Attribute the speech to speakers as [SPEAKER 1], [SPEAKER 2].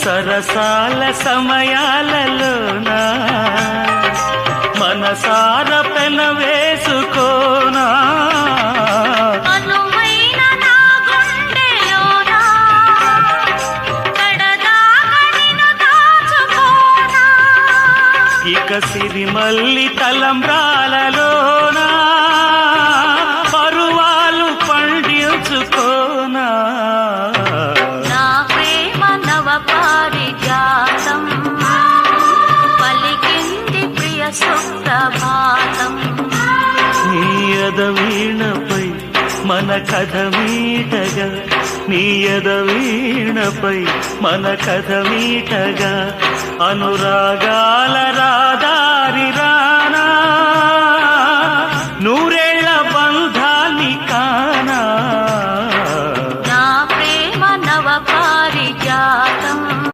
[SPEAKER 1] సరసాల సమయాలలోనా మనసార పెన వేసుకోనా ఇక సిరిమల్లి తలంబ్రాలలోనా పరువాలు పండించుకోనా
[SPEAKER 2] నా ప్రేమ నవ పారిజాతం పలికింది ప్రియ సుప్రభాతం
[SPEAKER 1] నీ ఎదవీణపై మన కథ మీటగా నీ ఎదవీణపై మన కథ మీటగా అనురాగాల రాధా